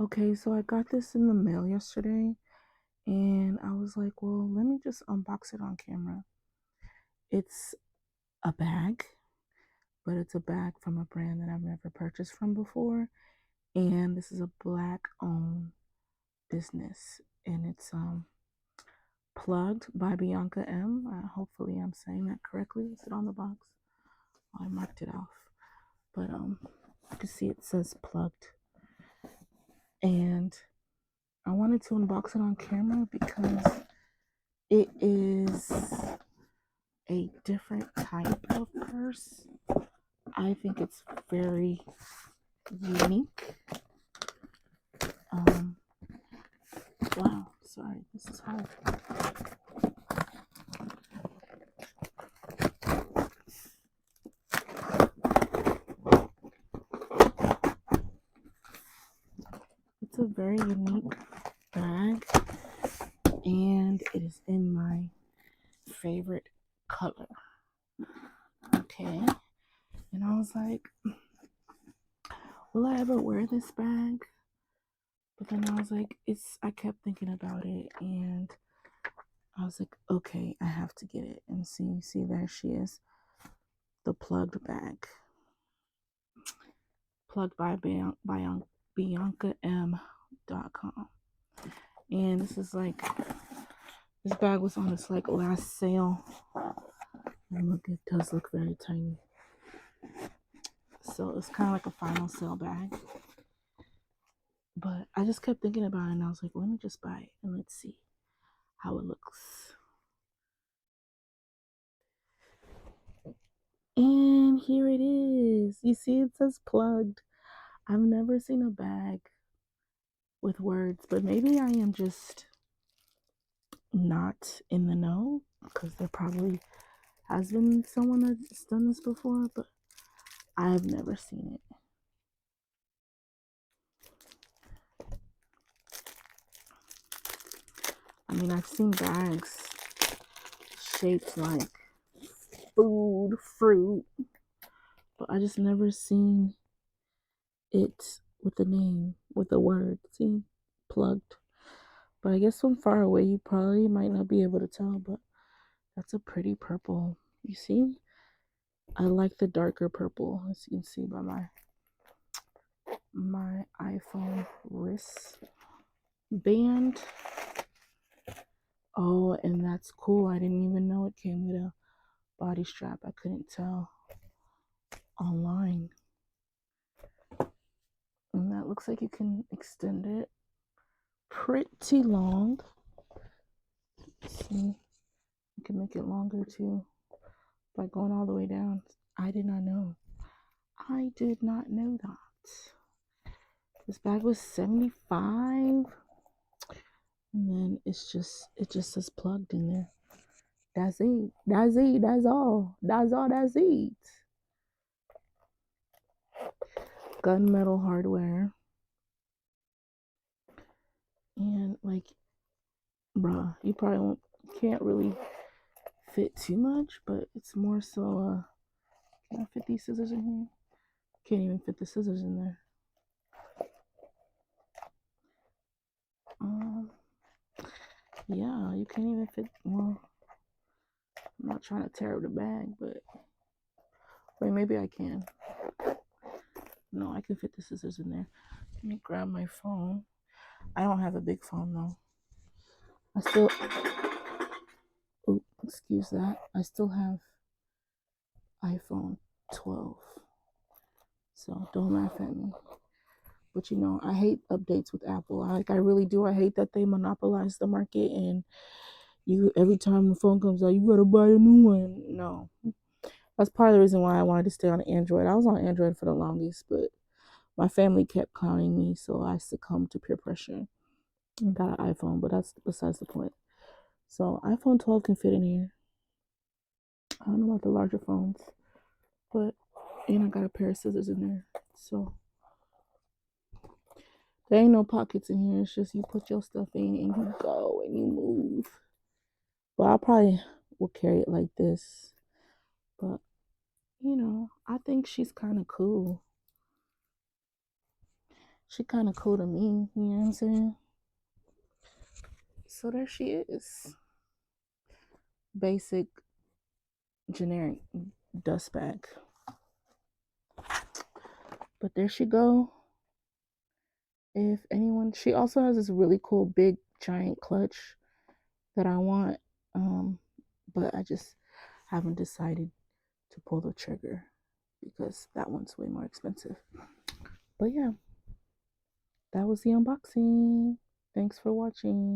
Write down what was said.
Okay, so I got this in the mail yesterday and I was like, well, let me just unbox it on camera. It's a bag, but it's a bag from a brand that I've never purchased from before. And this is a black owned business and it's plugged by Bianca M. Hopefully I'm saying that correctly. Is it on the box? Oh, I marked it off. But you can see it says plugged. And I wanted to unbox it on camera because it is a different type of purse. I think it's very unique. Wow, sorry, this is hard. It's a very unique bag, and it is in my favorite color. Okay, and I was like, will I ever wear this bag? But then I was like, I kept thinking about it, and I was like, okay, I have to get it. And see, there she is, the plugged bag. Plugged by BiancaM.com. And this is like, this bag was on its like last sale. And look, it does look very tiny. So it's kind of like a final sale bag. But I just kept thinking about it and I was like, let me just buy it and let's see how it looks. And here it is. You see, it says plugged. I've never seen a bag with words, but maybe I am just not in the know because there probably has been someone that's done this before, but I've never seen it. I mean, I've seen bags shaped like food, fruit, but I just never seen it with the name, with the word. See, plugged. But I guess from far away, you probably might not be able to tell, but that's a pretty purple. You see? I like the darker purple, as you can see by my iPhone wrist band. Oh, and that's cool. I didn't even know it came with a body strap. I couldn't tell online. And that looks like you can extend it pretty long. See, you can make it longer too by going all the way down. I did not know. I did not know that. This bag was $75. And then it just says plugged in there. That's it. That's it. That's all. That's all. That's it. Gunmetal hardware. And like, bruh, you probably can't really fit too much, but it's more so can I fit these scissors in here? Can't even fit the scissors in there. Yeah, you can't even fit. Well, I'm not trying to tear up the bag, but wait, maybe I can. No, I can fit the scissors in there. Let me grab my phone. I don't have a big phone though. Oh, excuse that. I still have iPhone 12. So don't laugh at me. But you know, I hate updates with Apple. I really do. I hate that they monopolize the market and you every time the phone comes out, you gotta buy a new one. No. That's part of the reason why I wanted to stay on Android. I was on Android for the longest, but my family kept clowning me, so I succumbed to peer pressure and got an iPhone, but that's besides the point. So iPhone 12 can fit in here. I don't know about the larger phones, but and I got a pair of scissors in there. So there ain't no pockets in here. It's just you put your stuff in and you go and you move. Well, I probably will carry it like this. But you know, I think she's kind of cool. she kind of cool to me, you know what I'm saying? So there she is. Basic, generic dust bag. But there she go. If anyone, she also has this really cool big giant clutch that I want, but I just haven't decided to pull the trigger because that one's way more expensive. But yeah, that was the unboxing. Thanks for watching.